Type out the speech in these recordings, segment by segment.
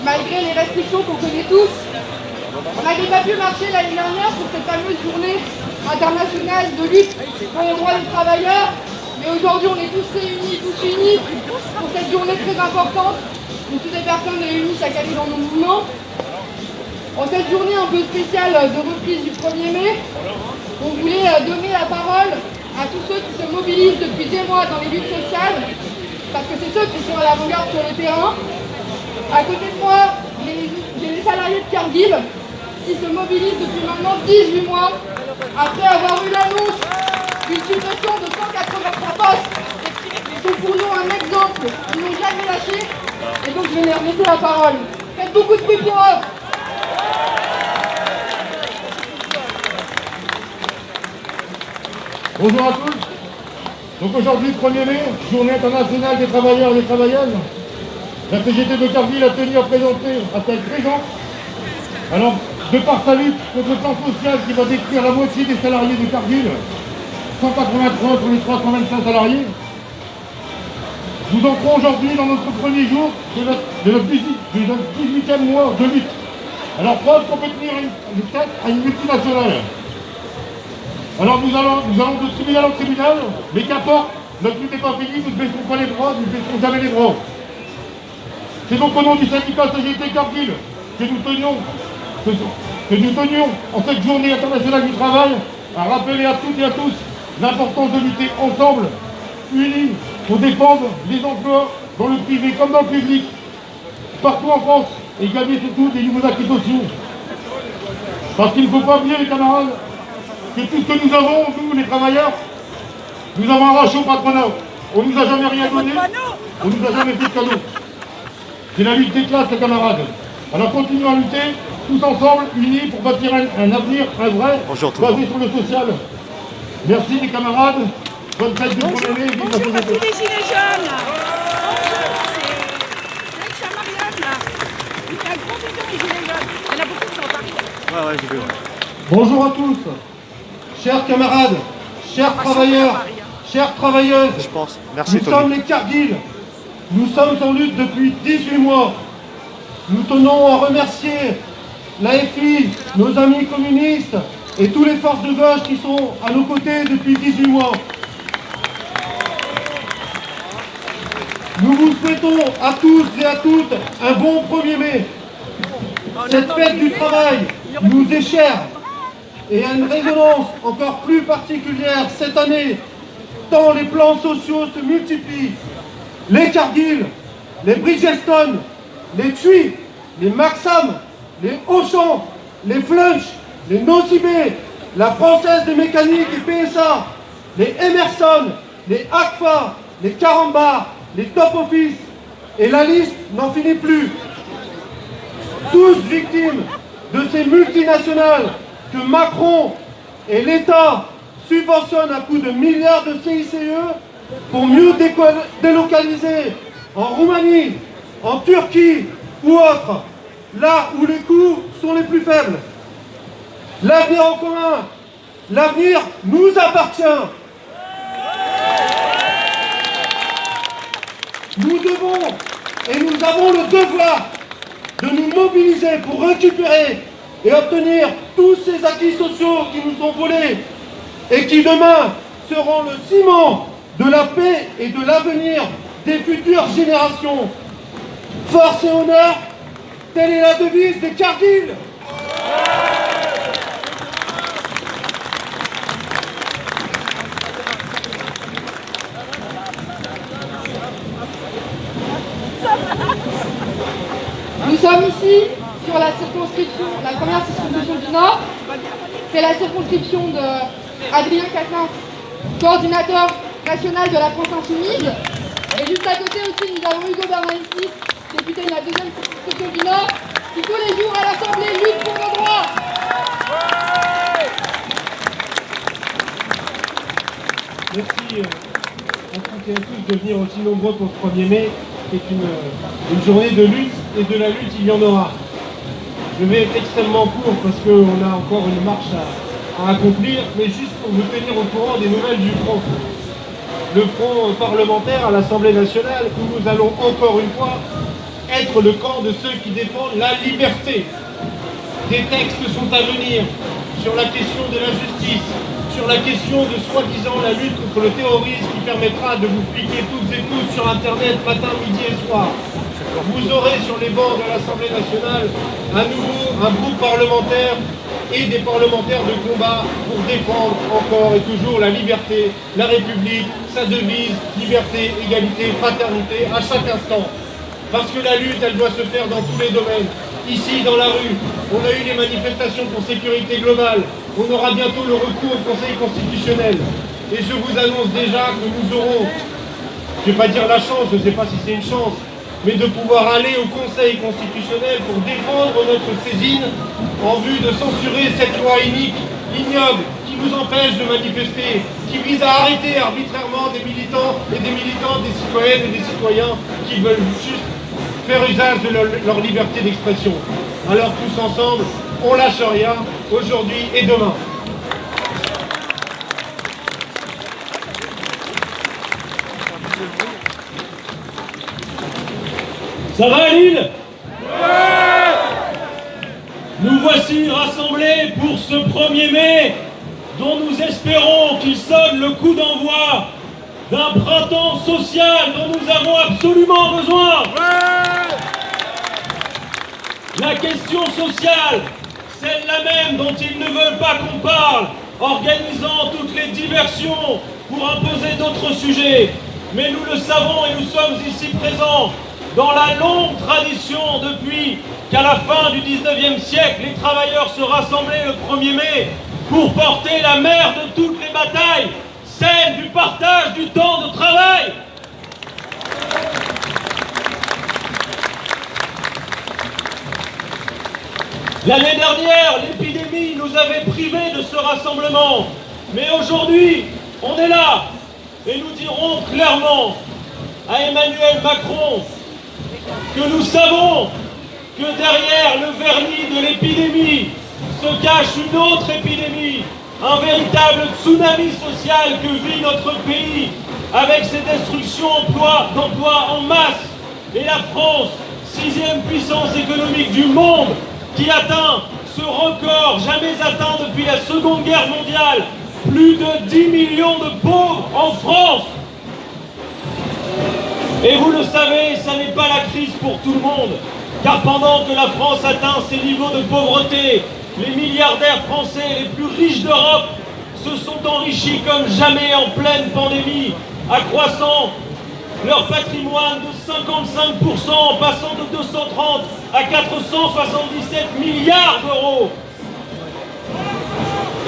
malgré les restrictions qu'on connaît tous. On n'avait pas pu marcher l'année dernière pour cette fameuse journée internationale de lutte pour les droits des travailleurs. Mais aujourd'hui, on est tous réunis, tous unis pour cette journée très importante où toutes les personnes réunies chaque année dans nos mouvements. En cette journée un peu spéciale de reprise du 1er mai, on voulait donner la parole à tous ceux qui se mobilisent depuis des mois dans les luttes sociales, parce que c'est ceux qui sont à l'avant-garde sur le terrain. À côté de moi, j'ai les salariés de Cargill qui se mobilisent depuis maintenant 18 mois, après avoir eu l'annonce d'une suppression de 183 postes. Ils sont pour nous un exemple, ils n'ont jamais lâché, et donc je vais leur laisser la parole. Faites beaucoup de bruit pour eux. Bonjour à tous. Donc aujourd'hui, 1er mai, journée internationale des travailleurs et des travailleuses. La CGT de Cargill a tenu à présenter à sa présence. Alors, de par sa lutte contre le plan social qui va détruire la moitié des salariés de Cargill, 183 pour les 325 salariés, nous entrons aujourd'hui dans notre premier jour de notre 18e mois de lutte. Alors, preuve qu'on peut tenir une tête à une multinationale. Alors nous allons de tribunal en tribunal, mais qu'importe, notre lutte n'est pas finie, nous ne baisserons pas les bras, nous ne baisserons jamais les bras. C'est donc au nom du syndicat CGT Cargill que nous tenions en cette journée internationale du travail à rappeler à toutes et à tous l'importance de lutter ensemble, unis, pour défendre les emplois dans le privé comme dans le public, partout en France, et gagner surtout des nouveaux acquis sociaux. Parce qu'il ne faut pas oublier les camarades, que tout ce que nous avons, nous les travailleurs, nous avons arraché au patronat. On ne nous a jamais rien donné, on ne nous a jamais fait de cadeau. C'est la lutte des classes, les camarades. Alors continuons à lutter, tous ensemble, unis, pour bâtir un avenir, un vrai, basé sur le social. Merci les camarades, bonne fête du 1er mai, vive la Bonjour à tous CGT. les gilets jaunes. C'est Aïcha Marianne là. Il y a un gros bisou les gilets jaunes. Il y en a beaucoup qui sont à Paris. Ouais, j'ai vu. Bonjour à tous, chers camarades, chers travailleurs, chères travailleuses. Je pense. Merci Nous sommes les Cargill. Nous sommes en lutte depuis 18 mois. Nous tenons à remercier l'AFI, nos amis communistes et toutes les forces de gauche qui sont à nos côtés depuis 18 mois. Nous vous souhaitons à tous et à toutes un bon 1er mai. Cette fête du travail nous est chère et a une résonance encore plus particulière cette année, tant les plans sociaux se multiplient. Les Cargill, les Bridgestone, les TUI, les Maxam, les Auchan, les Flunch, les Nocibé, la Française des mécaniques et PSA, les Emerson, les ACFA, les Carambar, les Top Office, et la liste n'en finit plus. Tous victimes de ces multinationales que Macron et l'État subventionnent à coups de milliards de CICE pour mieux délocaliser en Roumanie, en Turquie ou autre, là où les coûts sont les plus faibles. L'avenir en commun, l'avenir nous appartient. Nous devons et nous avons le devoir de nous mobiliser pour récupérer et obtenir tous ces acquis sociaux qui nous sont volés et qui demain seront le ciment de la paix et de l'avenir des futures générations. Force et honneur, telle est la devise des Cargill. Nous sommes ici sur la circonscription, la première circonscription du Nord. C'est la circonscription de Adrien Quatennens, coordinateur national de la France Insoumise. Et juste à côté aussi, nous avons Hugo Bernalicis, député de la deuxième circonscription du Nord, qui tous les jours à l'Assemblée lutte pour nos droits. Merci à toutes et à tous de venir aussi nombreux pour ce 1er mai, qui est une journée de lutte, et de la lutte, il y en aura. Je vais être extrêmement court parce qu'on a encore une marche à accomplir, mais juste pour vous tenir au courant des nouvelles du front. Le front parlementaire à l'Assemblée nationale, où nous allons encore une fois être le camp de ceux qui défendent la liberté. Des textes sont à venir sur la question de la justice, sur la question de soi-disant la lutte contre le terrorisme qui permettra de vous fliquer toutes et tous sur Internet matin, midi et soir. Vous aurez sur les bancs de l'Assemblée nationale à nouveau un groupe parlementaire et des parlementaires de combat pour défendre encore et toujours la liberté, la République, sa devise, liberté, égalité, fraternité, à chaque instant. Parce que la lutte, elle doit se faire dans tous les domaines. Ici, dans la rue, on a eu les manifestations pour sécurité globale. On aura bientôt le recours au Conseil constitutionnel. Et je vous annonce déjà que nous aurons, je ne vais pas dire la chance, je ne sais pas si c'est une chance, mais de pouvoir aller au Conseil constitutionnel pour défendre notre saisine en vue de censurer cette loi inique, ignoble, qui nous empêche de manifester, qui vise à arrêter arbitrairement des militants et des militantes, des citoyennes et des citoyens qui veulent juste faire usage de leur liberté d'expression. Alors tous ensemble, on lâche rien, aujourd'hui et demain. Ça va Lille? Nous voici rassemblés pour ce 1er mai dont nous espérons qu'il sonne le coup d'envoi d'un printemps social dont nous avons absolument besoin. La question sociale, celle-là même dont ils ne veulent pas qu'on parle, organisant toutes les diversions pour imposer d'autres sujets. Mais nous le savons et nous sommes ici présents dans la longue tradition depuis qu'à la fin du 19e siècle, les travailleurs se rassemblaient le 1er mai pour porter la mère de toutes les batailles, celle du partage du temps de travail. L'année dernière, l'épidémie nous avait privés de ce rassemblement. Mais aujourd'hui, on est là et nous dirons clairement à Emmanuel Macron que nous savons que derrière le vernis de l'épidémie se cache une autre épidémie, un véritable tsunami social que vit notre pays avec ses destructions d'emplois en masse et la France, 6e puissance économique du monde, qui atteint ce record jamais atteint depuis la Seconde Guerre mondiale, plus de 10 millions de pauvres en France. Et vous le savez, ça n'est pas la crise pour tout le monde, car pendant que la France atteint ses niveaux de pauvreté, les milliardaires français les plus riches d'Europe se sont enrichis comme jamais en pleine pandémie, accroissant leur patrimoine de 55%, en passant de 230 à 477 milliards d'euros.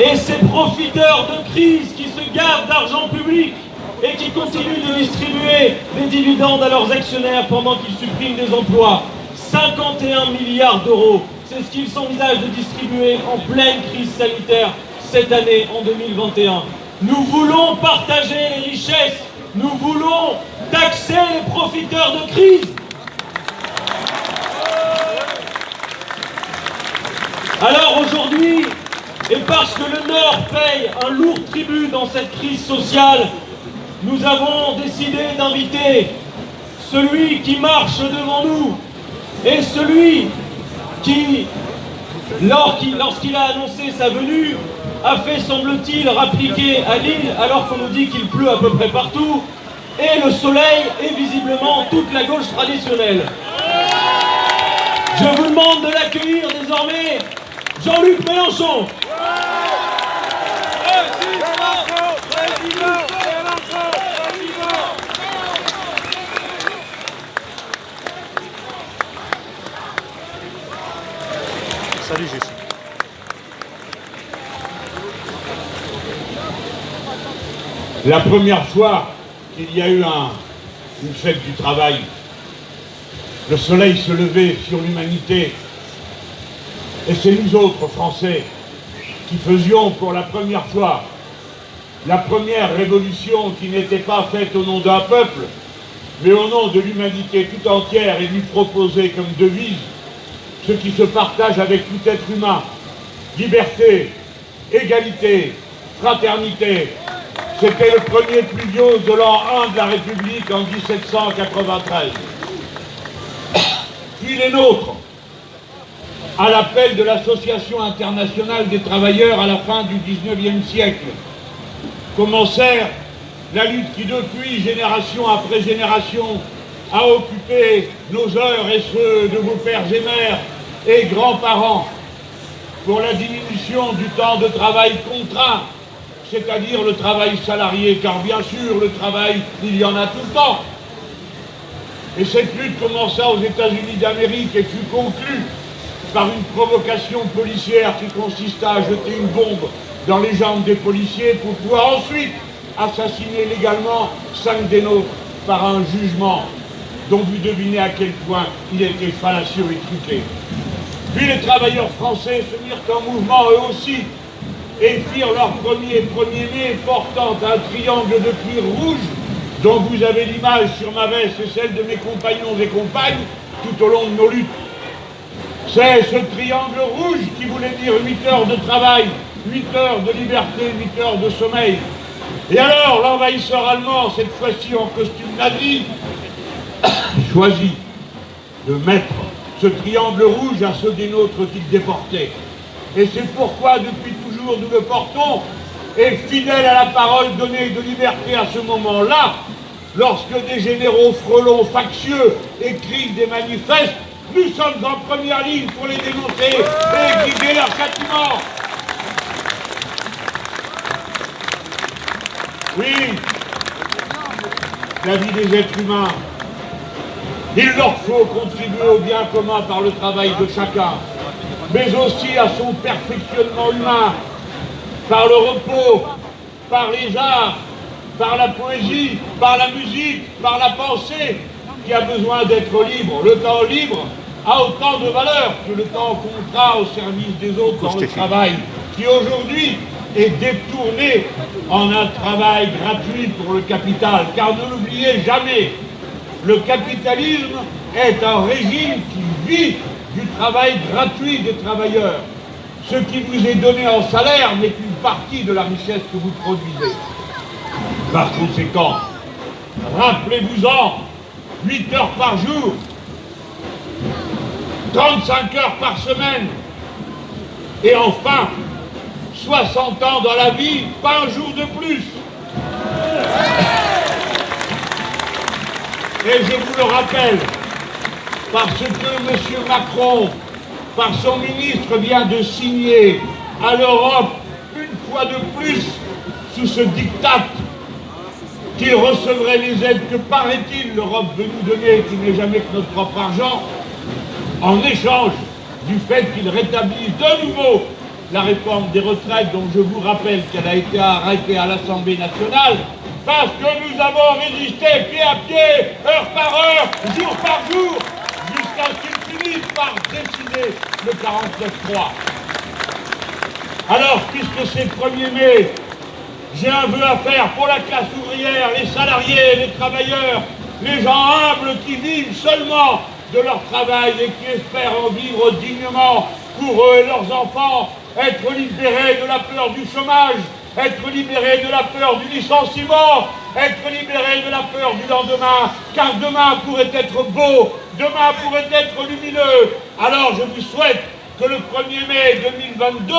Et ces profiteurs de crise qui se gavent d'argent public et qui continuent de distribuer des dividendes à leurs actionnaires pendant qu'ils suppriment des emplois, 51 milliards d'euros, c'est ce qu'ils s'envisagent de distribuer en pleine crise sanitaire cette année, en 2021. Nous voulons partager les richesses, nous voulons taxer les profiteurs de crise. Alors aujourd'hui, et parce que le Nord paye un lourd tribut dans cette crise sociale, nous avons décidé d'inviter celui qui marche devant nous et celui qui, lorsqu'il a annoncé sa venue, a fait, semble-t-il, rappliquer à Lille, alors qu'on nous dit qu'il pleut à peu près partout, et le soleil est visiblement toute la gauche traditionnelle. Je vous demande de l'accueillir désormais, Jean-Luc Mélenchon. Salut Jessie. La première fois qu'il y a eu une fête du travail, le soleil se levait sur l'humanité, et c'est nous autres Français qui faisions pour la première fois la première révolution qui n'était pas faite au nom d'un peuple, mais au nom de l'humanité tout entière, et lui proposer comme devise ce qui se partage avec tout être humain: liberté, égalité, fraternité. C'était le premier pluvio de l'an 1 de la République en 1793. depuis les nôtres, à l'appel de l'Association internationale des travailleurs à la fin du XIXe siècle, commencèrent la lutte qui depuis génération après génération a occupé nos heures et ceux de vos pères et mères et grands-parents pour la diminution du temps de travail contraint, c'est-à-dire le travail salarié, car bien sûr le travail, il y en a tout le temps. Et cette lutte commença aux États-Unis d'Amérique et fut conclue par une provocation policière qui consista à jeter une bombe dans les jambes des policiers pour pouvoir ensuite assassiner légalement 5 des nôtres par un jugement dont vous devinez à quel point il était fallacieux et truqué. Puis les travailleurs français se mirent en mouvement eux aussi et firent leur premier mai portant un triangle de cuir rouge dont vous avez l'image sur ma veste et celle de mes compagnons et compagnes tout au long de nos luttes. C'est ce triangle rouge qui voulait dire 8 heures de travail, 8 heures de liberté, 8 heures de sommeil. Et alors, l'envahisseur allemand, cette fois-ci en costume nazi, choisit de mettre ce triangle rouge à ceux des nôtres qu'il déportait. Et c'est pourquoi, depuis toujours, nous le portons, et fidèles à la parole donnée de liberté à ce moment-là, lorsque des généraux frelons factieux écrivent des manifestes, nous sommes en première ligne pour les dénoncer et exiger leur châtiment. Oui, la vie des êtres humains, il leur faut contribuer au bien commun par le travail de chacun, mais aussi à son perfectionnement humain, par le repos, par les arts, par la poésie, par la musique, par la pensée, qui a besoin d'être libre. Le temps libre a autant de valeur que le temps contrat au service des autres dans le travail, qui aujourd'hui est détourné en un travail gratuit pour le capital. Car ne l'oubliez jamais, le capitalisme est un régime qui vit du travail gratuit des travailleurs. Ce qui vous est donné en salaire n'est qu'une partie de la richesse que vous produisez. Par conséquent, rappelez-vous-en, 8 heures par jour, 35 heures par semaine, et enfin, 60 ans dans la vie, pas un jour de plus. Et je vous le rappelle, parce que M. Macron, par son ministre, vient de signer à l'Europe, une fois de plus, sous ce diktat, qu'il recevrait les aides que, paraît-il, l'Europe veut nous donner, qui n'est jamais que notre propre argent, en échange du fait qu'il rétablisse de nouveau la réforme des retraites, dont je vous rappelle qu'elle a été arrêtée à l'Assemblée nationale, parce que nous avons résisté pied à pied, heure par heure, jour par jour, jusqu'à ce qu'ils finissent par décider le 49-3. Alors, puisque c'est le 1er mai, j'ai un vœu à faire pour la classe ouvrière, les salariés, les travailleurs, les gens humbles qui vivent seulement de leur travail et qui espèrent en vivre dignement pour eux et leurs enfants, être libérés de la peur du chômage, être libérés de la peur du licenciement, être libérés de la peur du lendemain, car demain pourrait être beau, demain pourrait être lumineux. Alors je vous souhaite que le 1er mai 2022,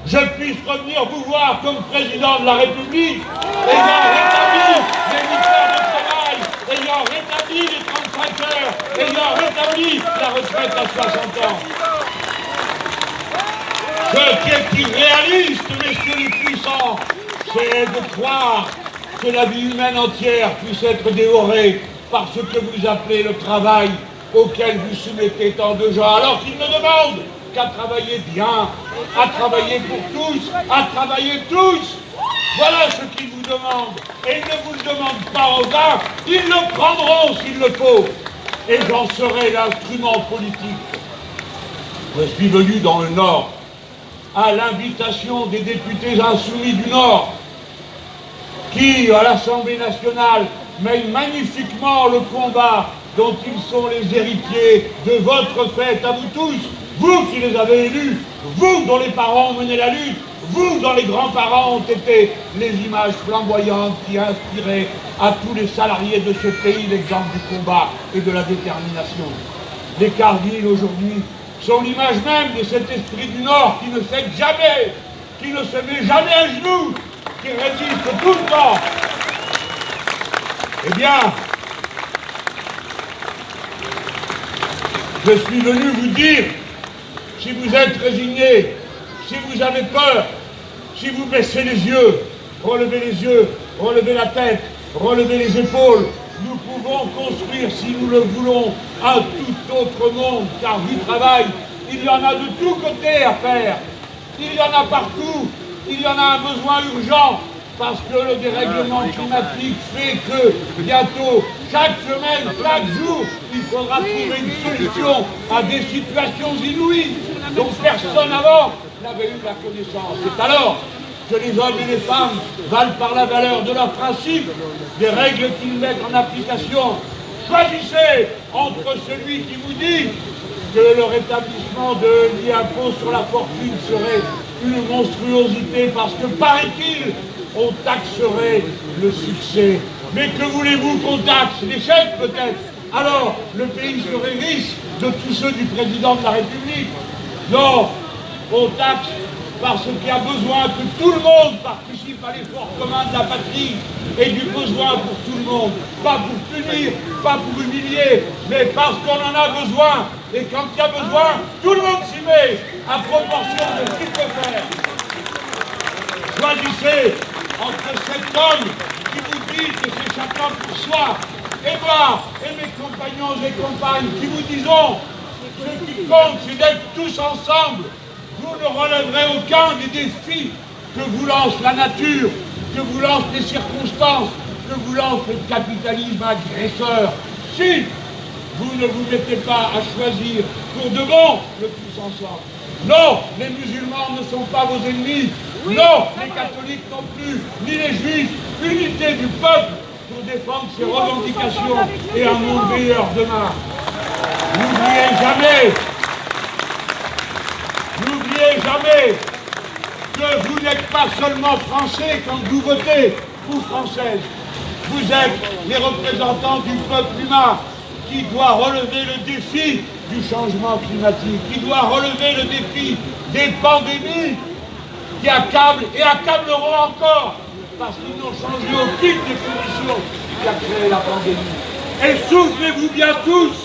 je puisse revenir vous voir comme président de la République, ayant rétabli les 8 heures de travail, ayant rétabli les 35 heures, ayant rétabli la retraite à 60 ans. Ce qui est irréaliste, messieurs les puissants, c'est de croire que la vie humaine entière puisse être dévorée par ce que vous appelez le travail auquel vous soumettez tant de gens, alors qu'ils ne demandent qu'à travailler bien, à travailler pour tous, à travailler tous. Voilà ce qu'ils vous demandent. Et ils ne vous le demandent pas en vain, ils le prendront s'il le faut. Et j'en serai l'instrument politique. Je suis venu dans le Nord à l'invitation des députés insoumis du Nord qui, à l'Assemblée nationale, mènent magnifiquement le combat dont ils sont les héritiers de votre fête à vous tous, vous qui les avez élus, vous dont les parents ont mené la lutte, vous dont les grands-parents ont été les images flamboyantes qui inspiraient à tous les salariés de ce pays l'exemple du combat et de la détermination. Les Cargill aujourd'hui sont l'image même de cet esprit du Nord qui ne cède jamais, qui ne se met jamais à genoux, qui résiste tout le temps. Eh bien, je suis venu vous dire, si vous êtes résignés, si vous avez peur, si vous baissez les yeux, relevez la tête, relevez les épaules, nous pouvons construire, si nous le voulons, un tout autre monde, car du travail, il y en a de tous côtés à faire. Il y en a partout, il y en a un besoin urgent, parce que le dérèglement climatique fait que bientôt, chaque semaine, chaque jour, il faudra trouver une solution à des situations inouïes dont personne avant n'avait eu la connaissance. C'est alors que les hommes et les femmes valent par la valeur de leurs principes, des règles qu'ils mettent en application. Choisissez entre celui qui vous dit que le rétablissement de l'impôt sur la fortune serait une monstruosité parce que, paraît-il, on taxerait le succès. Mais que voulez-vous qu'on taxe? L'échec peut-être? Alors, le pays serait riche de tous ceux du président de la République? Non, on taxe parce qu'il y a besoin que tout le monde participe à l'effort commun de la patrie et du besoin pour tout le monde. Pas pour punir, pas pour humilier, mais parce qu'on en a besoin. Et quand il y a besoin, tout le monde s'y met à proportion de ce qu'il peut faire. Choisissez entre cet homme qui vous dit que c'est chacun pour soi, et moi et mes compagnons et compagnes qui vous disons ce qui compte, c'est d'être tous ensemble. Vous ne relèverez aucun des défis que vous lance la nature, que vous lancent les circonstances, que vous lance le capitalisme agresseur. Si vous ne vous mettez pas à choisir pour de bon le tous ensemble. Non, les musulmans ne sont pas vos ennemis. Non, les catholiques non plus, ni les juifs. Unité du peuple pour défendre ses revendications et un monde meilleur demain. N'oubliez jamais que vous n'êtes pas seulement français quand vous votez, ou françaises. Vous êtes les représentants du peuple humain qui doit relever le défi du changement climatique, qui doit relever le défi des pandémies qui accablent et accableront encore, parce qu'ils n'ont changé aucune des conditions qui a créé la pandémie. Et souvenez-vous bien tous,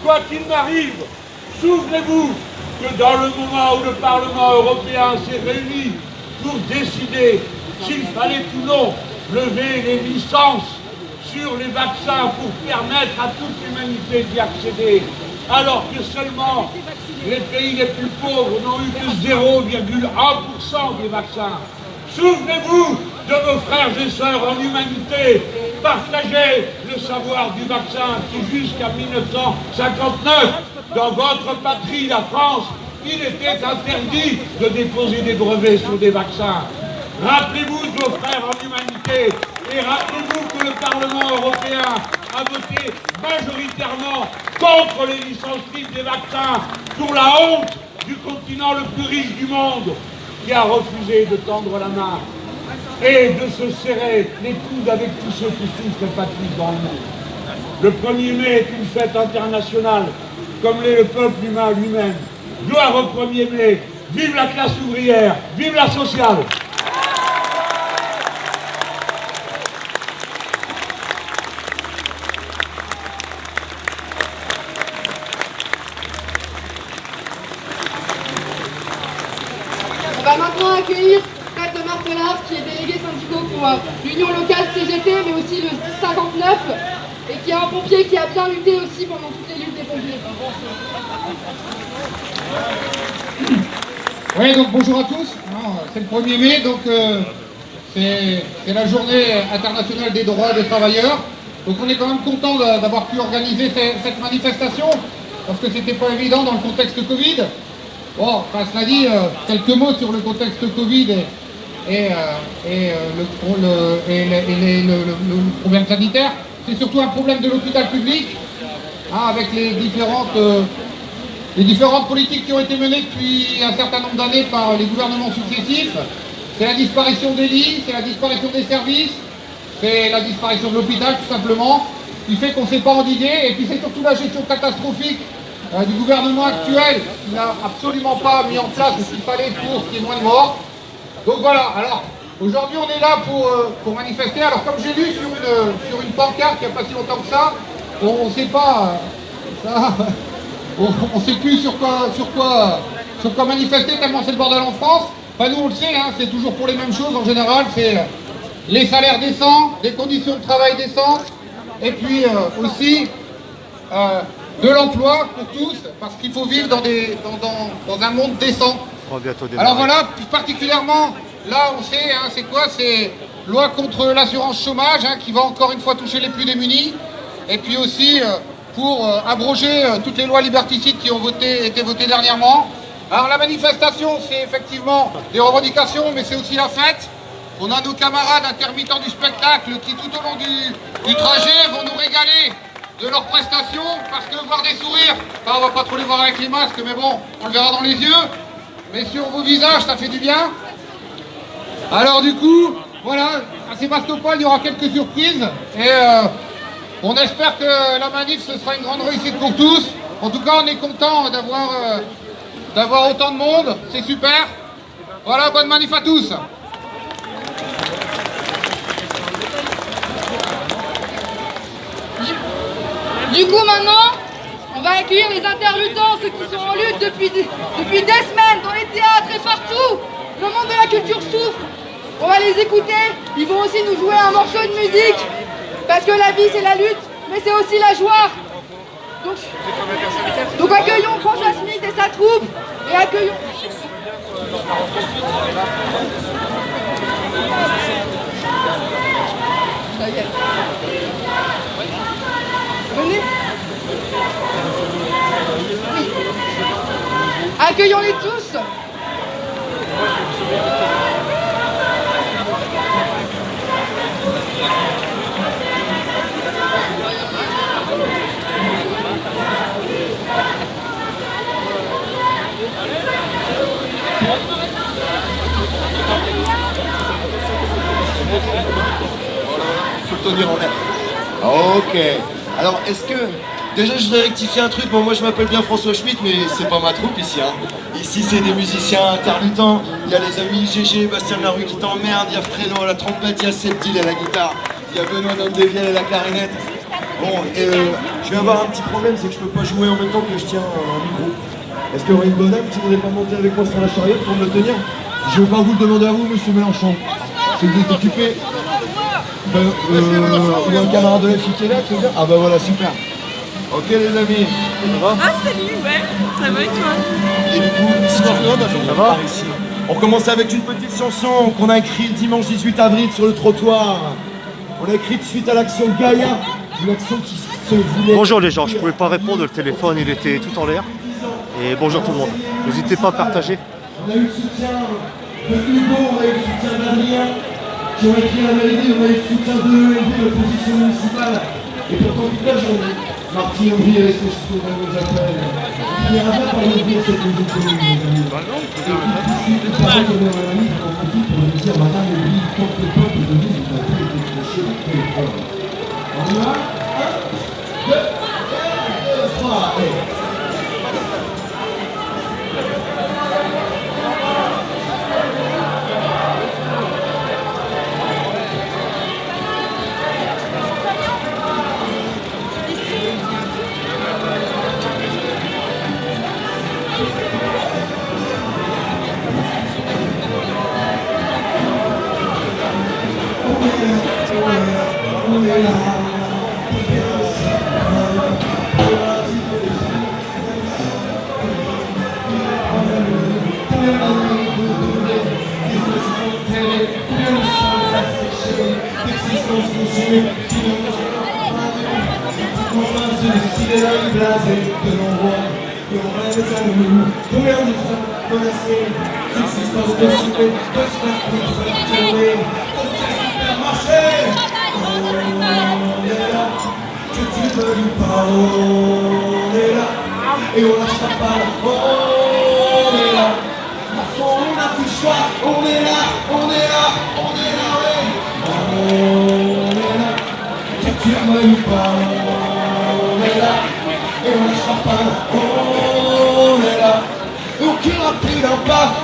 quoi qu'il m'arrive, souvenez-vous que dans le moment où le Parlement européen s'est réuni pour décider s'il fallait ou non lever les licences sur les vaccins pour permettre à toute l'humanité d'y accéder, alors que seulement les pays les plus pauvres n'ont eu que 0,1% des vaccins. Souvenez-vous de vos frères et sœurs en humanité, partagez le savoir du vaccin qui jusqu'à 1959, dans votre patrie, la France, il était interdit de déposer des brevets sur des vaccins. Rappelez-vous de vos frères en humanité et rappelez-vous que le Parlement européen a voté majoritairement contre les licences libres des vaccins pour la honte du continent le plus riche du monde qui a refusé de tendre la main et de se serrer les coudes avec tous ceux qui souffrent et pâtissent dans le monde. Le 1er mai est une fête internationale, comme l'est le peuple humain lui-même. Gloire au 1er mai, vive la classe ouvrière, vive la sociale. On va maintenant accueillir Fred de Martelard, qui est délégué syndical pour l'union locale CGT, mais aussi le 59, et qui est un pompier qui a bien lutté aussi pendant toutes les luttes des pompiers. Oui, donc bonjour à tous. C'est le 1er mai, donc c'est la journée internationale des droits des travailleurs. Donc on est quand même content d'avoir pu organiser cette manifestation, parce que c'était pas évident dans le contexte Covid. Bon, enfin, cela dit, quelques mots sur le contexte Covid et le problème sanitaire. C'est surtout un problème de l'hôpital public, avec les différentes politiques qui ont été menées depuis un certain nombre d'années par les gouvernements successifs. C'est la disparition des lits, c'est la disparition des services, c'est la disparition de l'hôpital tout simplement, qui fait qu'on ne s'est pas endigué, et puis c'est surtout la gestion catastrophique du gouvernement actuel qui n'a absolument pas mis en place ce qu'il fallait pour qu'il y ait moins de morts. Donc voilà, alors aujourd'hui on est là pour manifester. Alors comme j'ai lu sur une pancarte il n'y a pas si longtemps que ça, on ne sait pas, on sait plus sur quoi manifester tellement c'est le bordel en France. Enfin nous on le sait, hein, c'est toujours pour les mêmes choses en général, c'est les salaires décents, des conditions de travail décentes, et puis aussi de l'emploi pour tous, parce qu'il faut vivre dans un monde décent. Alors voilà, plus particulièrement, là on sait, hein, c'est quoi? C'est loi contre l'assurance chômage, hein, qui va encore une fois toucher les plus démunis, et puis aussi pour abroger toutes les lois liberticides qui ont été votées dernièrement. Alors la manifestation, c'est effectivement des revendications, mais c'est aussi la fête. On a nos camarades intermittents du spectacle qui tout au long du trajet vont nous régaler de leurs prestations, parce que voir des sourires, enfin, on va pas trop les voir avec les masques, mais bon, on le verra dans les yeux, mais sur vos visages, ça fait du bien. Alors du coup, voilà, à Sébastopol, il y aura quelques surprises, et on espère que la manif, ce sera une grande réussite pour tous. En tout cas, on est content d'avoir autant de monde, c'est super. Voilà, bonne manif à tous. Du coup maintenant, on va accueillir les intermittents, ceux qui sont en lutte depuis des semaines, dans les théâtres et partout. Le monde de la culture souffre. On va les écouter, ils vont aussi nous jouer un morceau de musique, parce que la vie c'est la lutte, mais c'est aussi la joie. Donc accueillons François Smith et sa troupe, et accueillons... Ça y est. Venez. Oui. Accueillons-les tous. Faut le tenir en l'air. Ok. Alors, est-ce que... Déjà, je voudrais rectifier un truc. Bon, moi, je m'appelle bien François Schmitt, mais c'est pas ma troupe ici. Hein. Ici, c'est des musiciens intermittents. Il y a les amis GG, Bastien Larue qui t'emmerde. Il y a Fredo à la trompette, il y a Septil à la guitare. Il y a Benoît Nomdevielle à la clarinette. Bon, je vais avoir un petit problème, c'est que je peux pas jouer en même temps que je tiens un micro. Est-ce qu'il y aurait une bonne âme qui voudrait pas monter avec moi sur la charrette pour me le tenir? Je vais pas vous le demander à vous, monsieur Mélenchon. Si vous êtes occupé... il y a un camarade de la fille qui est là, tu veux dire? Ah bah voilà, super. Ok les amis. Ça va? Ah salut, ouais, ça va et toi? Et du coup, ça va ici. On commence avec une petite chanson qu'on a écrite dimanche 18 avril sur le trottoir. On a écrite suite à l'action Gaïa, une action qui se voulait... Bonjour les gens, je pouvais pas répondre, le téléphone il était tout en l'air. Et bonjour tout le monde. N'hésitez pas à partager. On a eu le soutien de Hugo, on a eu le soutien d'Adrien, qui ont écrit la mélodie, on a eu le soutien de l'opposition municipale. Et pourtant toute la journée, Martine Aubry est resté sur nos appels. Il n'y a pas par le cette musique commune, mes amis. Et puis, tout de suite, on a mis en profite pour nous dire Madame Aubry, tant que le peuple de nous, vous avez été touché au téléphone. On y va? 1, 2, 3, et... Et on lâchera pas, on est là. De toute façon, on n'a plus le choix. On est là, on est là, on est là, ouais. On est là. Que tu m'aimes ou pas, on est là. Et on lâchera pas, on est là.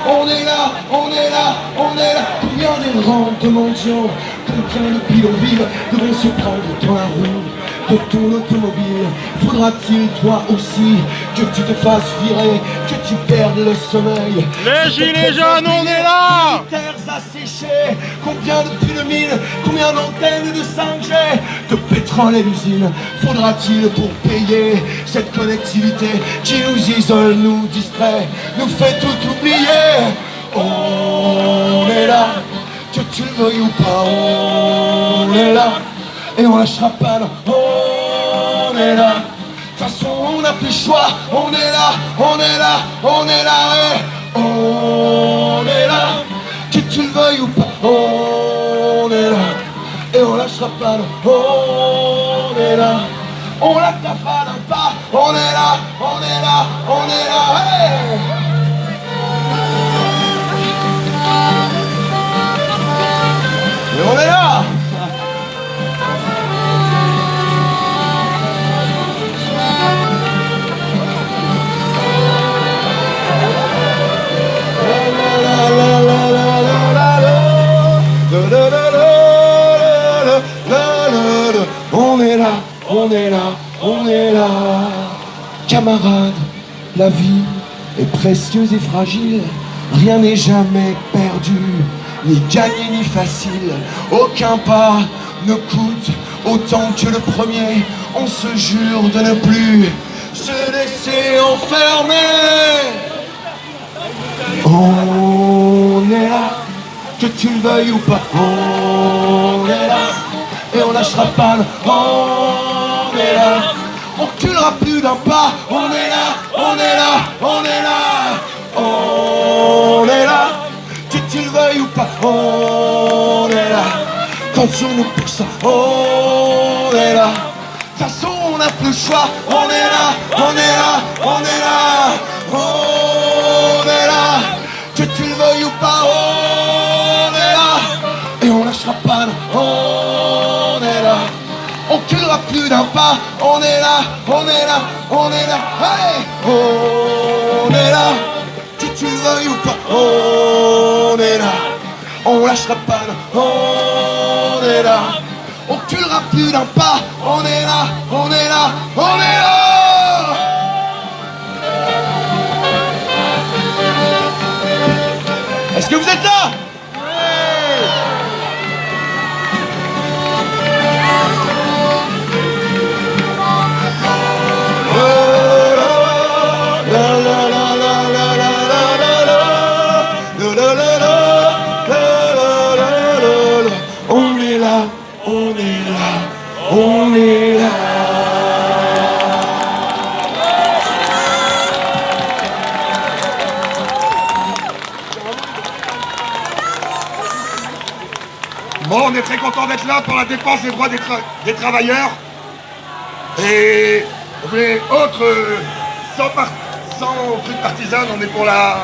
On est là, on est là, on est là. Combien des rangs de mendiants, combien de bidonvilles devront se prendre dans la roue de ton automobile? Faudra-t-il toi aussi que tu te fasses virer, que tu perdes le sommeil? Les gilets jaunes, on est là! Terres asséchées, combien de puits de mine, combien d'antennes de 5G, de pétrole et d'usines faudra-t-il pour payer cette connectivité qui nous isole, nous distrait, nous fait tout oublier? On est là, que tu le veuilles ou pas, on est là, et on lâchera pas, non, on est là. De toute façon, on n'a plus le choix, on est là, on est là, on est là, et on est là, que tu le veuilles ou pas, on est là, et on lâchera pas, non, on est là, on la taffera d'un pas, on est là, on est là, on est là, hey. Et on est là. On est là, on est là, on est là. Camarades, la vie est précieuse et fragile. Rien n'est jamais perdu, ni gagné ni facile. Aucun pas ne coûte autant que le premier. On se jure de ne plus se laisser enfermer. On est là, que tu le veuilles ou pas, on est là, et on lâchera pas, on est là, on reculera plus d'un pas, on est là, on est là, on est là, on est là, que tu le veuilles ou pas, on est là, quand on nous pousse, on est là, de toute façon on n'a plus le choix, on est là, on est là, on est là, on est là, que tu le veuilles ou pas, on est là, et on lâchera pas, on est là, on culera plus d'un pas, on est là, on est là, on est là, allez, on est là, que tu le veuilles ou pas, on est là, on lâchera pas, on est là, on culera plus d'un pas, on est là, on est là, on est là. Est-ce que vous êtes là? On est là, on est là, on est là. Bon, on est très content d'être là pour la défense des droits des travailleurs. Et on voulait autre, sans truc partisan, on est pour la...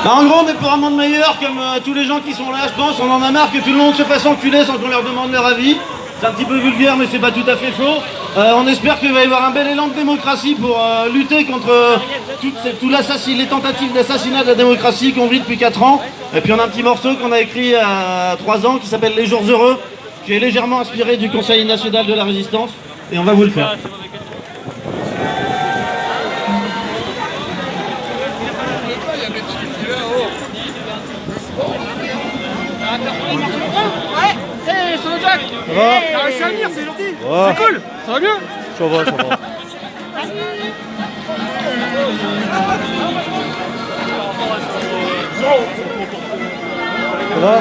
Bah en gros on est pour un monde meilleur comme tous les gens qui sont là je pense, on en a marre que tout le monde se fasse enculer sans qu'on leur demande leur avis. C'est un petit peu vulgaire mais c'est pas tout à fait faux. On espère qu'il va y avoir un bel élan de démocratie pour lutter contre les tentatives d'assassinat de la démocratie qu'on vit depuis 4 ans. Et puis on a un petit morceau qu'on a écrit à 3 ans qui s'appelle Les Jours Heureux, qui est légèrement inspiré du Conseil National de la Résistance. Et on va vous le faire. Ouais, hey, Solo Jack. Ça va? T'as réussi à venir, c'est gentil. Ouais. C'est cool, ça va bien? Ça va, ça va. Ça va?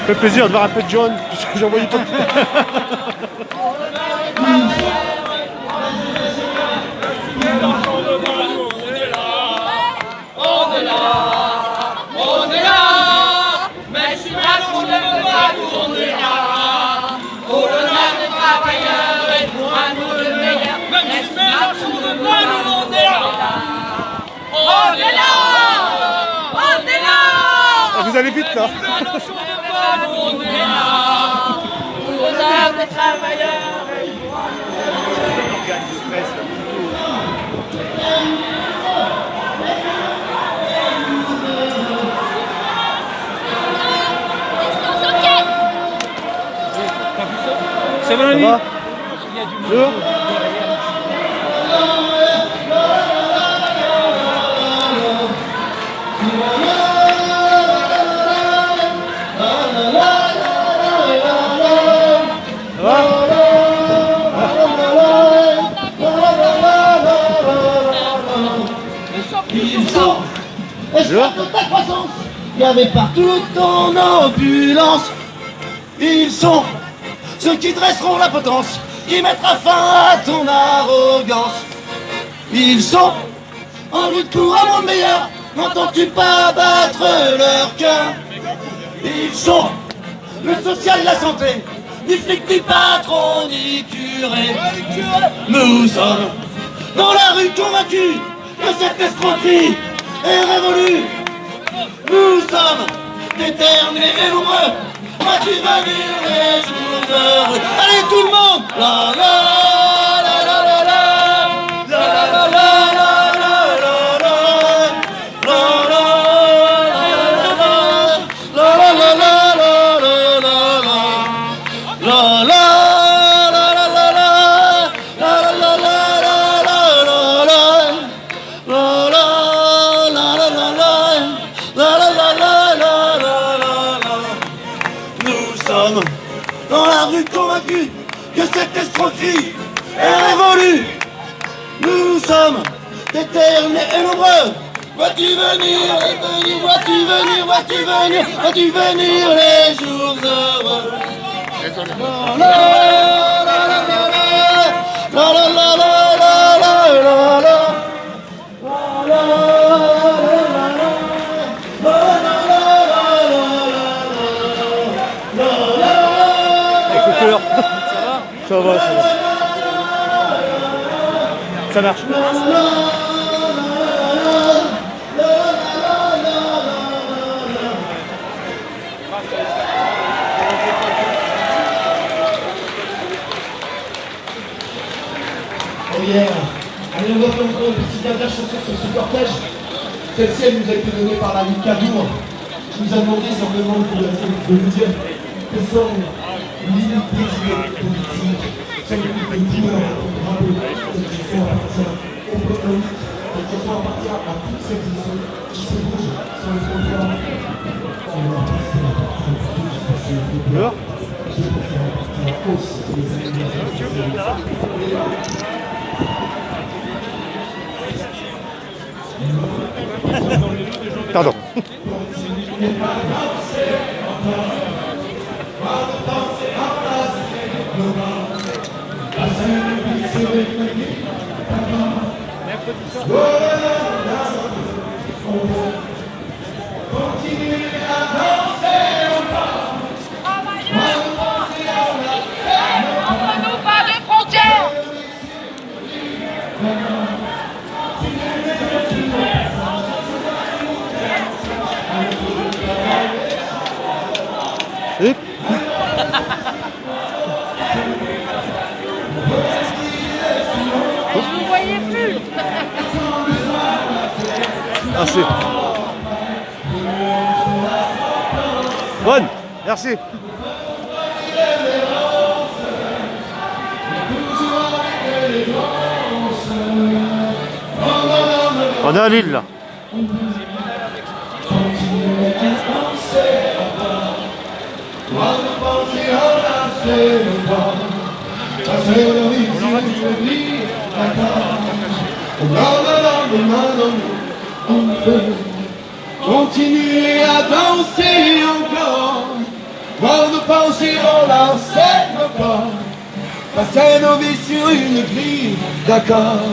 Ça fait plaisir de voir un peu de John, j'en voyais pas. Vous allez vite là. On est là, des travailleurs. Esclave de ta croissance, il y avait partout ton opulence. Ils sont ceux qui dresseront la potence, qui mettra fin à ton arrogance. Ils sont en lutte pour un monde meilleur, n'entends-tu pas battre leur cœur? Ils sont le social, la santé, ni flic, ni patron, ni curé. Nous sommes dans la rue convaincus que cette escroquerie est révolue. Nous sommes déterminés et nombreux. Vas-tu venir les jours heureux? Allez tout le monde! La la la la la la la la la dans la rue convaincus que cette escroquerie est révolue. Nous sommes déterminés et nombreux. Vois-tu venir, vois-tu venir, vois-tu venir, vois-tu venir les jours heureux. La la la la la la la la la la. Ça va, ça va. Ça marche. Oh yeah. Allez, on va faire encore une petite dernière chanson sur ce cortège. Celle-ci, elle nous a été donnée par la Ligue Cadour, qui nous a demandé simplement de nous dire quelles sont les limites politiques, quelles sont les limites à partir à toutes celles et ceux qui se bougent sur les trottoirs. Pardon. Vous ne voyez plus. Merci. Bonne, merci. On est à Lille là. Continuer à danser encore, voir nos pensées enlacer nos corps, passer nos vies sur une grille d'accord.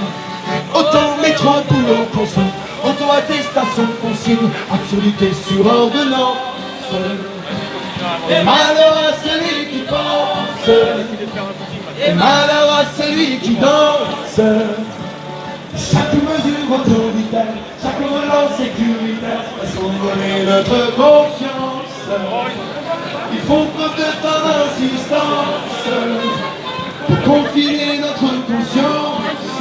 Autant métro, boulot, constant, auto-attestation, consigne, absoluté sur ordonnance. Et malheur à celui qui pense, et malheur à celui qui danse. Chaque mesure autoritaire, chaque relance sécuritaire, elles sont données notre confiance. Ils font preuve de tant d'insistance pour confiner notre conscience.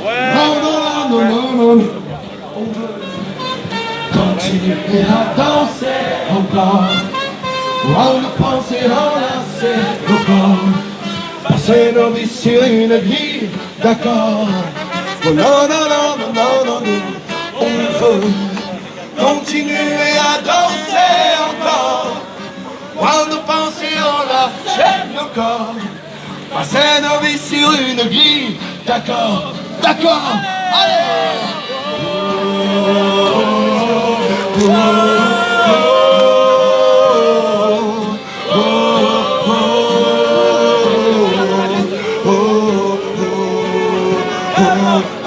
Non, non, non, non, non, non. On veut continuer à danser encore, on ne pensait enlacer nos corps. passer nos vies sur une grille d'accord. Oh non, non, non, non, non, non, non, on veut continuer à danser encore. Quand nos pensées enlacent nos corps, passer nos vies sur une grille d'accord, d'accord, allez.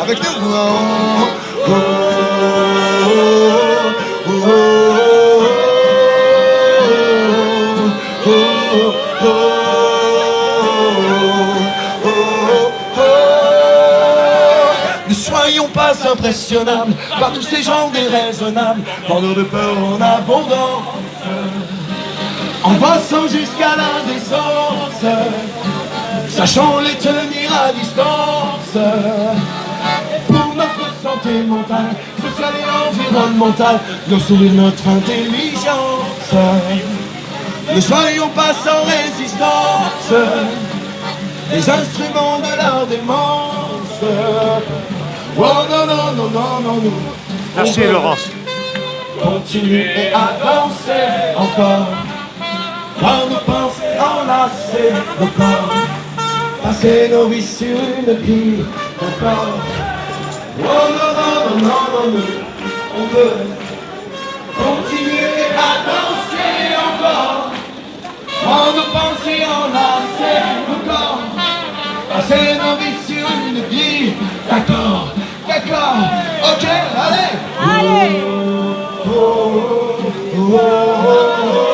Avec nous. Ne soyons pas impressionnables par tous ces gens déraisonnables, vendeurs de peur en abondance, en passant jusqu'à l'indécence, sachant les tenir à distance. Pour notre santé mentale, sociale et environnementale, nos sourires, notre intelligence. Ne soyons pas sans résistance, les instruments de leur démence. Oh non, non, non, non, non, non. Merci Laurence. Continuer à danser encore, quand nos pensées enlacer nos corps, passer nos vies sur une grille encore. Oh non, non, non, non, non, non, on veut continuer à danser encore, quand nos pensées enlacer nos corps, passer nos vies sur une grille d'accord, d'accord, ok, allez. Allez. Oh, oh, oh, oh, oh.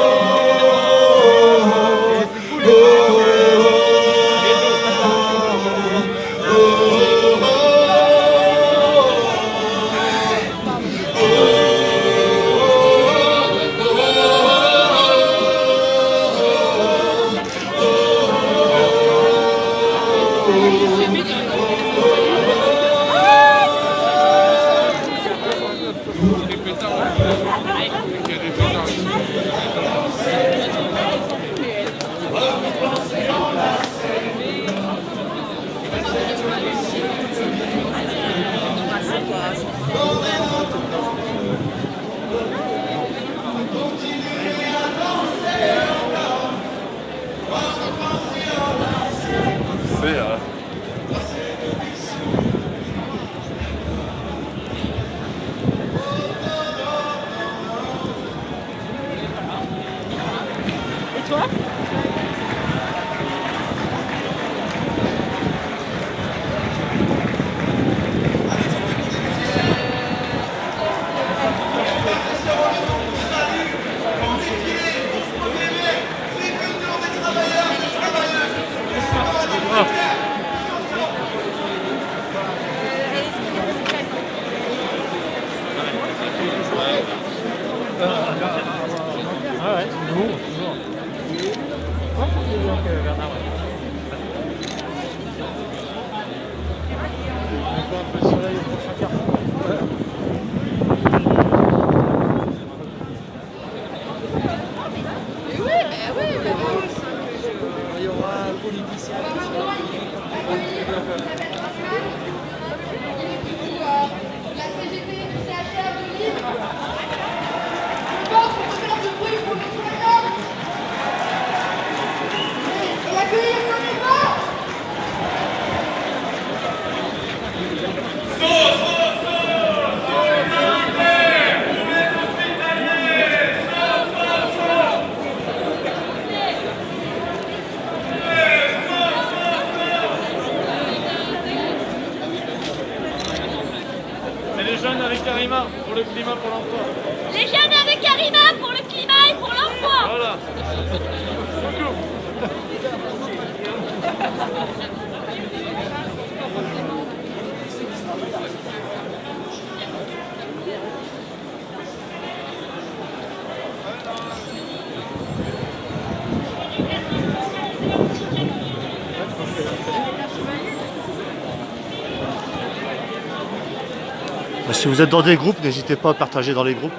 Les jeunes avec Karima pour le climat, pour l'emploi. Les jeunes avec Karima pour le climat et pour l'emploi. Voilà. Si vous êtes dans des groupes, n'hésitez pas à partager dans les groupes.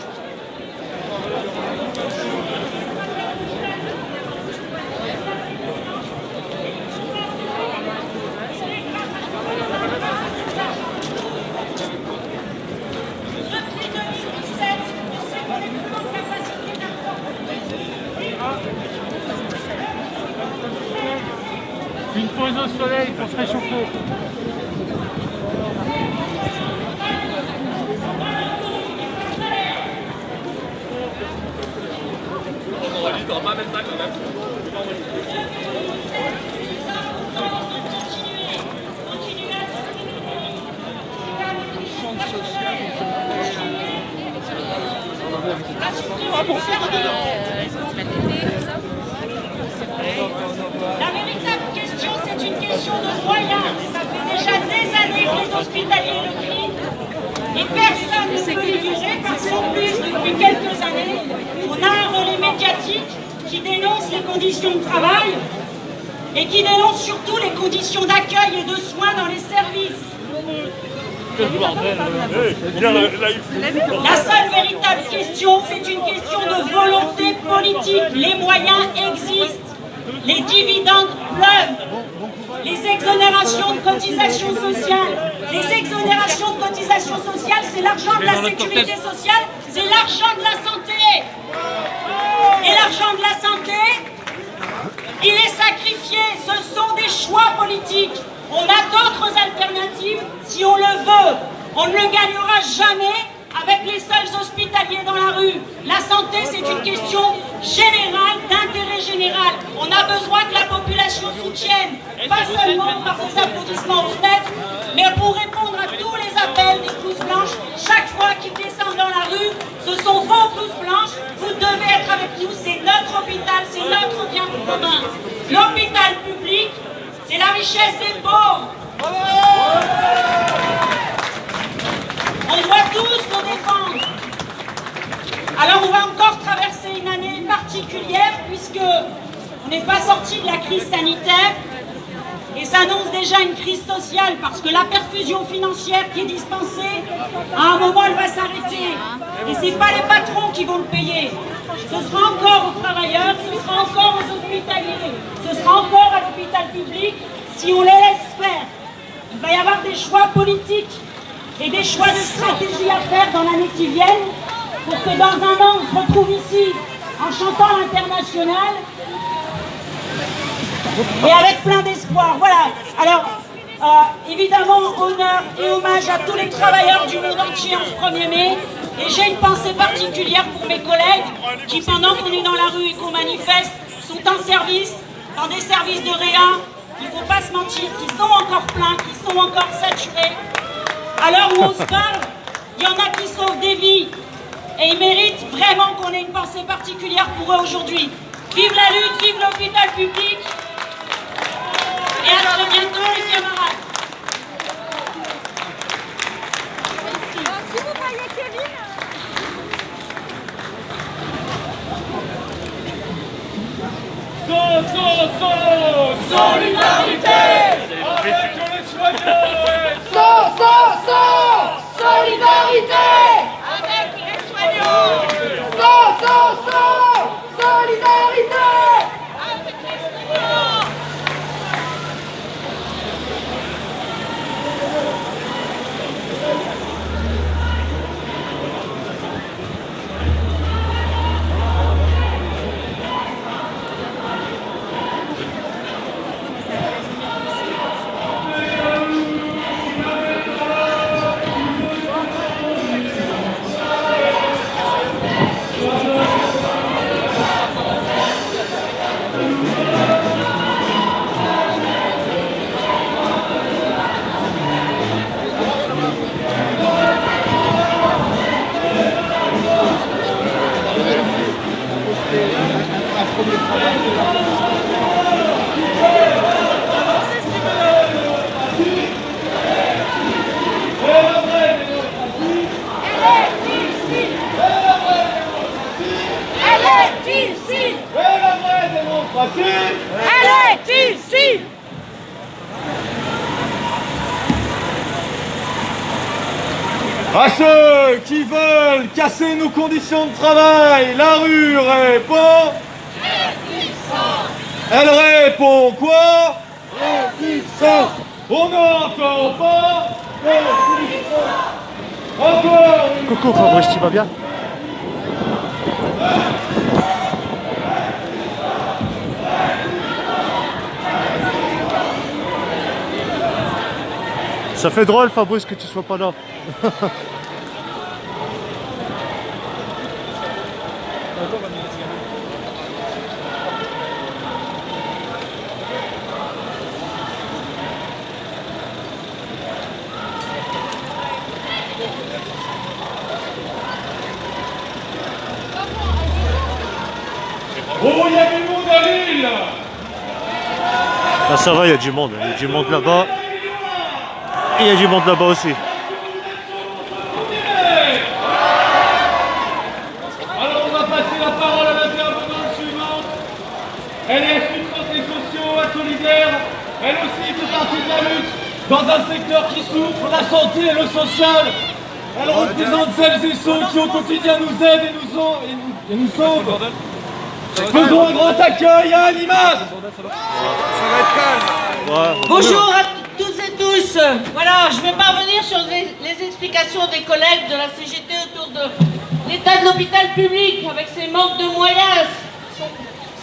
soleil pour se réchauffer. La véritable question, c'est une question de moyens. Ça fait déjà des années que les hospitaliers le crient. Et personne ne peut les juger parce qu'en plus, depuis quelques années, on a un relais médiatique qui dénonce les conditions de travail et qui dénonce surtout les conditions d'accueil et de soins dans les services. La seule véritable question, c'est une question de volonté politique. Les moyens existent. Les dividendes pleuvent. Les exonérations de cotisations sociales. Les exonérations de cotisations sociales, c'est l'argent de la sécurité sociale, c'est l'argent de la santé. Et l'argent de la santé, il est sacrifié. Ce sont des choix politiques. On a d'autres alternatives si on le veut. On ne le gagnera jamais avec les seuls hospitaliers dans la rue. La santé, c'est une question générale, d'intérêt général. On a besoin que la population soutienne, pas seulement par des applaudissements aux fenêtres, mais pour répondre à tous les appels des blouses blanches. Chaque fois qu'ils descendent dans la rue, ce sont vos blouses blanches. Vous devez être avec nous. C'est notre hôpital, c'est notre bien commun. L'hôpital public, c'est la richesse des pauvres. On doit tous nous défendre. Alors on va encore traverser une année particulière puisque on n'est pas sorti de la crise sanitaire et s'annonce déjà une crise sociale parce que la perfusion financière qui est dispensée, à un moment elle va s'arrêter. Et ce n'est pas les patrons qui vont le payer. Ce sera encore aux travailleurs, ce sera encore aux hospitaliers, ce sera encore à l'hôpital public si on les laisse faire. Il va y avoir des choix politiques et des choix de stratégie à faire dans l'année qui vient pour que dans un an on se retrouve ici en chantant l'International et avec plein d'espoir. Voilà. Alors, évidemment, honneur et hommage à tous les travailleurs du monde entier en ce 1er mai. Et j'ai une pensée particulière pour mes collègues qui, pendant qu'on est dans la rue et qu'on manifeste, sont en service, dans des services de réa, il ne faut pas se mentir, qui sont encore pleins, qui sont encore saturés. À l'heure où on se parle, il y en a qui sauvent des vies. Et ils méritent vraiment qu'on ait une pensée particulière pour eux aujourd'hui. Vive la lutte, vive l'hôpital public. Et à très bientôt les camarades. Si vous voyez Kevin. Solidarité avec les soignants. Solidarité Avec les soignants. Solidarité Avec les soignants. Elle est ici. À ceux qui veulent casser nos conditions de travail, la rue répond... Résistance. Elle répond quoi? Résistance. On n'entend pas. Résistance. Encore une Coucou Fabrice, tu vas bien? Ça fait drôle, Fabrice, que tu sois pas là. Oh, il y a du monde à Lille. Là, ça va, il y a du monde. Il y a du monde là-bas. Et il y a du monde là-bas aussi. Alors, on va passer la parole à l'intervenante suivante. Elle est issue de santé sociaux, à solidaire. Elle aussi fait partie de la lutte dans un secteur qui souffre, la santé et le social. Elle représente celles et ceux qui au quotidien nous aident et nous sauvent. Faisons un grand accueil à Limas. Ça va être calme. Ouais, Bonjour à toutes et tous. Voilà, je vais pas revenir sur les explications des collègues de la CGT autour de l'état de l'hôpital public avec ses manques de moyens,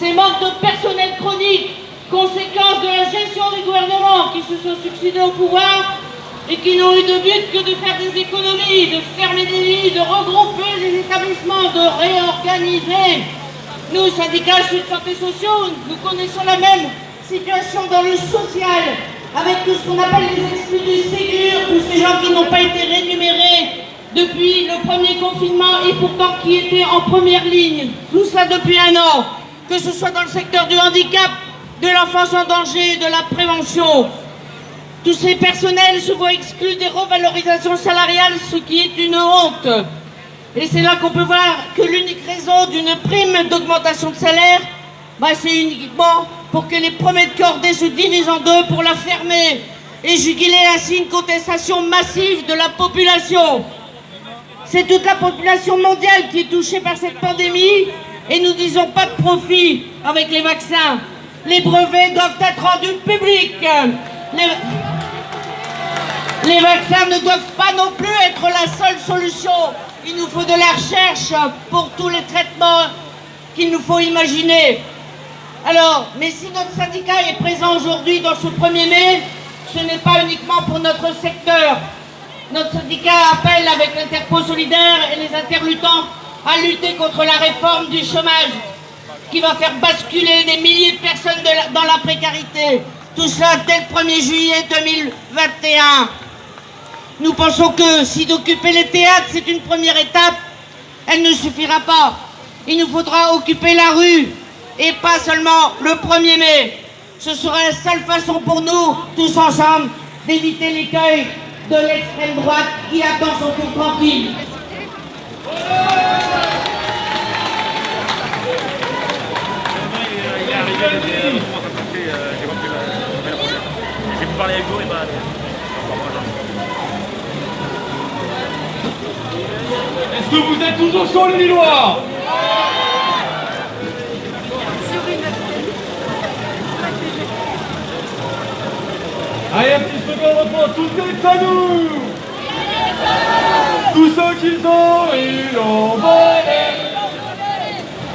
ses manques de personnel chronique, conséquence de la gestion des gouvernements qui se sont succédés au pouvoir et qui n'ont eu de but que de faire des économies, de fermer des lits, de regrouper les établissements, de réorganiser. Nous, syndicats Sud Santé Sociaux, nous connaissons la même situation dans le social, avec tout ce qu'on appelle les exclus du Ségur, tous ces gens qui n'ont pas été rémunérés depuis le premier confinement et pourtant qui étaient en première ligne, tout ça depuis 1 an, que ce soit dans le secteur du handicap, de l'enfance en danger, de la prévention. Tous ces personnels se voient exclus des revalorisations salariales, ce qui est une honte. Et c'est là qu'on peut voir que l'unique raison d'une prime d'augmentation de salaire, c'est uniquement pour que les premiers de cordée se divisent en deux pour la fermer et juguler ainsi une contestation massive de la population. C'est toute la population mondiale qui est touchée par cette pandémie et nous disons pas de profit avec les vaccins. Les brevets doivent être rendus publics. Les vaccins ne doivent pas non plus être la seule solution. Il nous faut de la recherche pour tous les traitements qu'il nous faut imaginer. Alors, mais si notre syndicat est présent aujourd'hui dans ce 1er mai, ce n'est pas uniquement pour notre secteur. Notre syndicat appelle avec l'Interpro solidaire et les interluttants à lutter contre la réforme du chômage qui va faire basculer des milliers de personnes dans la précarité. Tout ça dès le 1er juillet 2021. Nous pensons que si d'occuper les théâtres, c'est une première étape, elle ne suffira pas. Il nous faudra occuper la rue, et pas seulement le 1er mai. Ce sera la seule façon pour nous, tous ensemble, d'éviter l'écueil de l'extrême droite qui attend son tour tranquille. J'ai pu parler avec vous et Est-ce que vous êtes toujours chaud les Lillois? Allez, un petit slogan reprend, tout est à nous. Tout ce qu'ils ont, ils l'ont volé.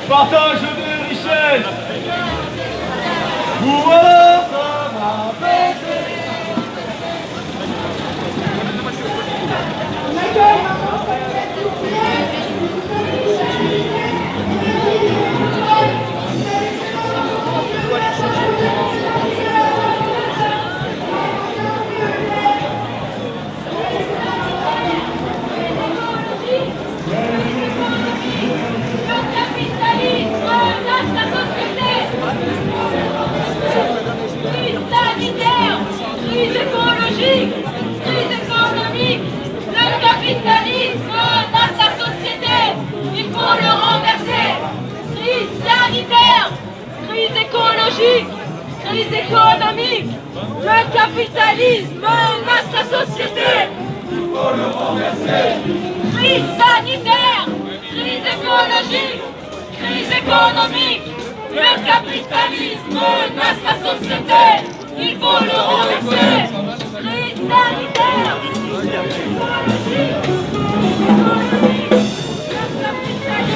Partage des richesses. Vous voilà, ça m'a baissé. Crise écologique, crise économique, le capitalisme dans sa société, il faut le renverser. Crise sanitaire, crise écologique, crise économique, le capitalisme dans sa société, il faut le renverser. Crise sanitaire, crise écologique, crise économique, le capitalisme dans sa société. Il faut le renverser. Crise sanitaire, crise écologique, crise économique, le capitalisme.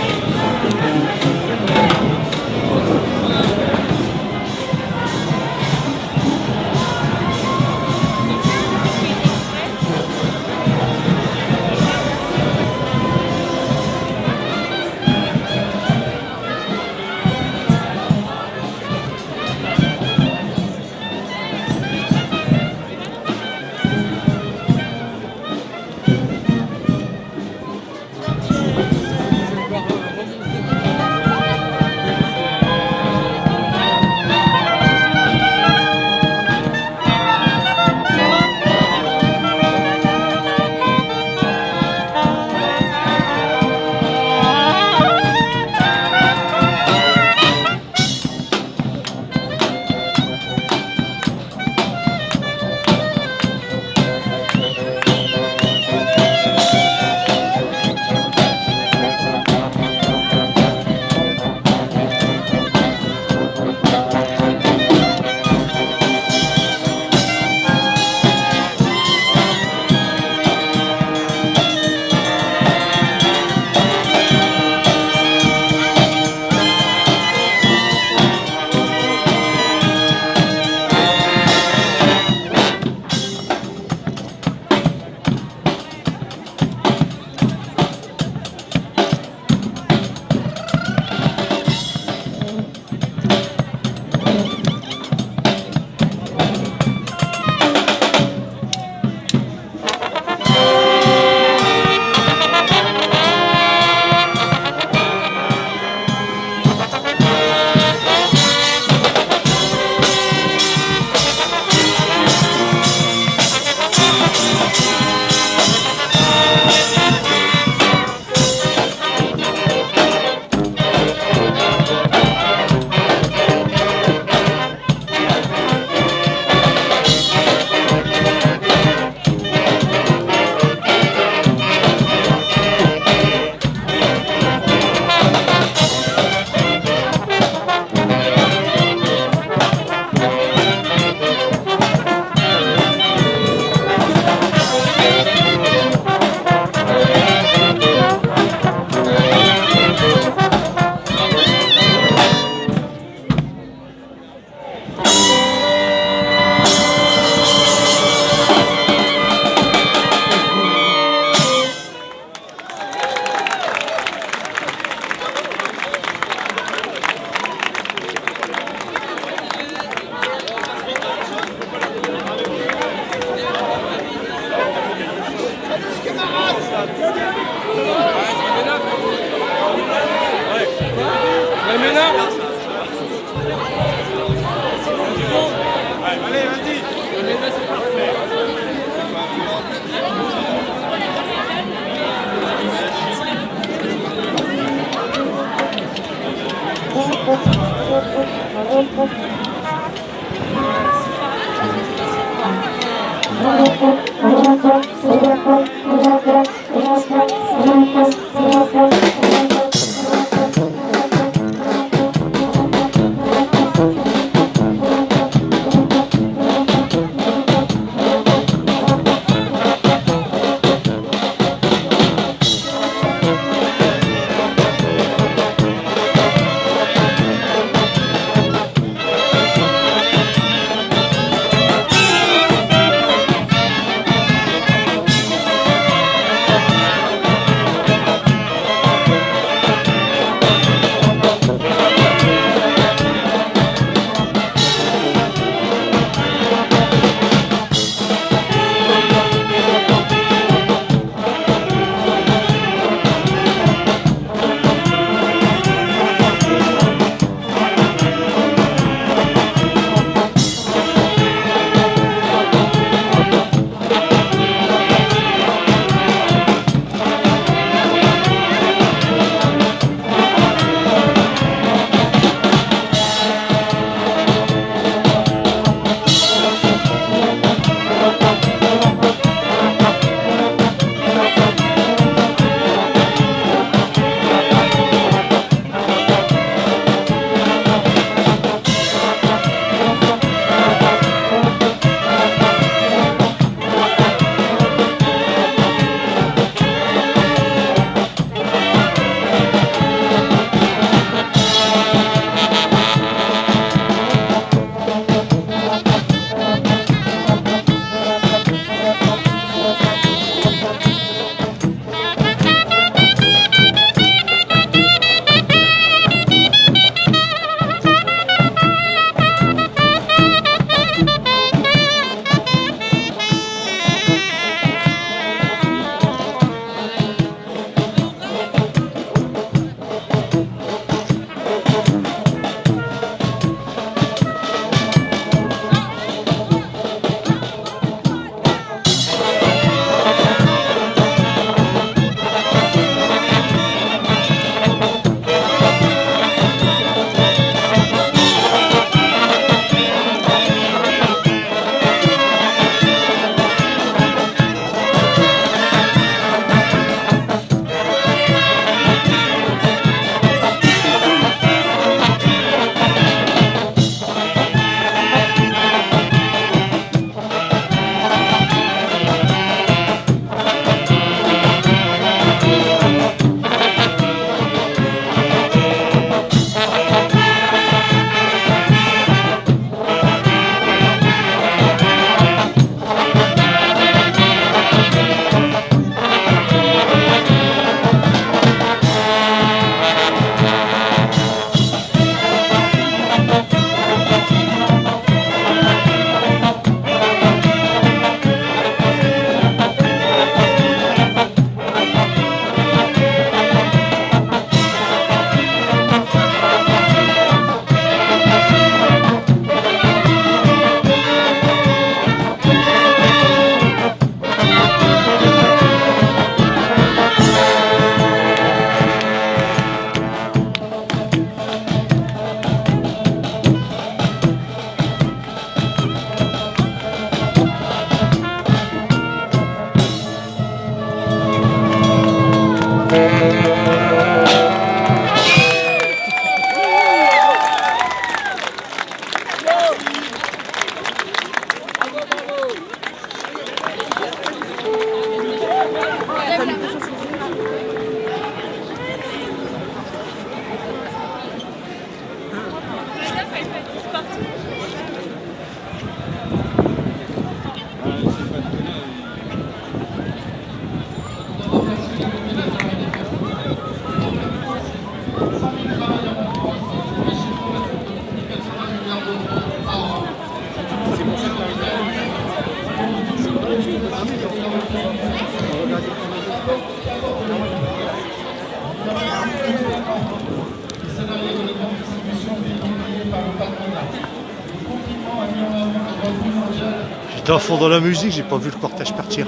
J'étais à fond dans la musique, j'ai pas vu le cortège partir.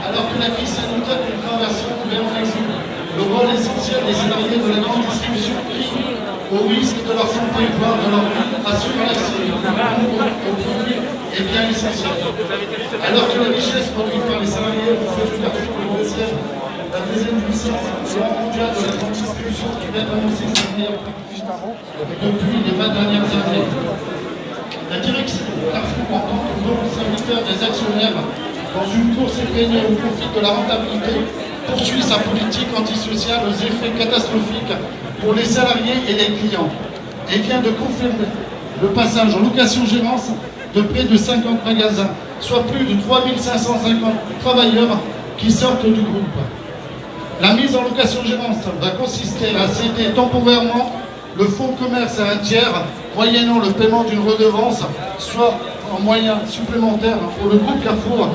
Alors que la crise sanitaire que nous traversons essentiel des salariés de la grande distribution qui, au risque de leur santé, voire de leur vie, assurent l'accès aux produits et biens essentiels. Alors que les richesses produites par les salariés ont fait du Carrefour le 10e, la deuxième puissance mondiale de la grande distribution qui vient d'annoncer sa meilleure performance depuis les 20 dernières années. La direction Carrefour, en tant que bon serviteur des actionnaires, dans une course effrénée au profit de la rentabilité, poursuit sa politique antisociale aux effets catastrophiques pour les salariés et les clients et vient de confirmer le passage en location-gérance de près de 50 magasins, soit plus de 3550 travailleurs qui sortent du groupe. La mise en location-gérance va consister à céder temporairement le fonds de commerce à un tiers, moyennant le paiement d'une redevance, soit en moyen supplémentaire pour le groupe Carrefour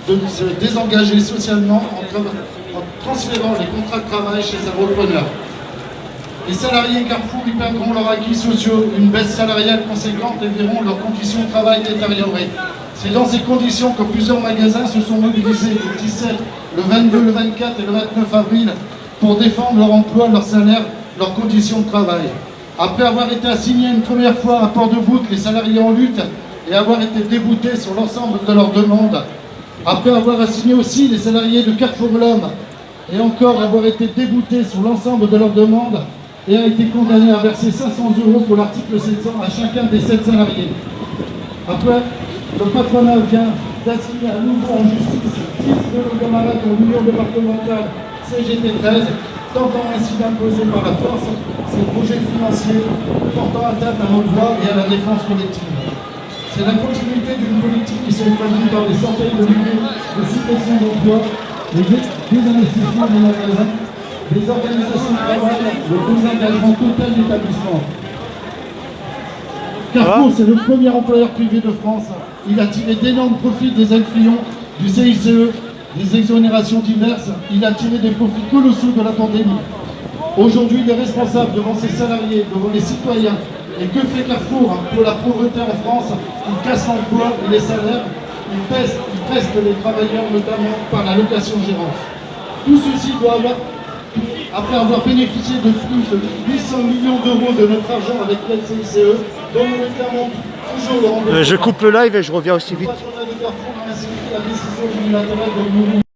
de se désengager socialement en transférant les contrats de travail chez un repreneur. Les salariés Carrefour y perdront leurs acquis sociaux, une baisse salariale conséquente et verront leurs conditions de travail détériorées. C'est dans ces conditions que plusieurs magasins se sont mobilisés le 17, le 22, le 24 et le 29 avril pour défendre leur emploi, leur salaire, leurs conditions de travail. Après avoir été assignés une première fois à Port-de-Voûte, les salariés en lutte et avoir été déboutés sur l'ensemble de leurs demandes, après avoir assigné aussi les salariés de Carrefour L'Homme et encore avoir été déboutés sur l'ensemble de leurs demandes et a été condamné à verser 500 € pour l'article 700 à chacun des 7 salariés. Après, le patronat vient d'assigner à nouveau en justice 10 de nos camarades de l'Union départementale CGT 13, tentant ainsi d'imposer par la force ces projets financiers portant atteinte à nos droits et à la défense collective. C'est la continuité d'une politique qui se traduit par des centaines de milliers de suppressions d'emplois, des désinvestissements des magasins, des organisations de travail, le désengagement total d'établissement. Carrefour, c'est le premier employeur privé de France. Il a tiré d'énormes profits des aides Fillon, du CICE, des exonérations diverses. Il a tiré des profits colossaux de la pandémie. Aujourd'hui, il est responsable devant ses salariés, devant les citoyens. Et que fait Carrefour pour la pauvreté en France? Il casse l'emploi et les salaires, il peste les travailleurs, notamment par la location-gérance. Tout ceci doit avoir, après avoir bénéficié de plus de 800 millions d'euros de notre argent avec l'aide CICE, dont nous réclamons toujours le remboursement. Je coupe le live et je reviens aussi vite. Le patronat de Carrefour a inscrit la décision unilatérale de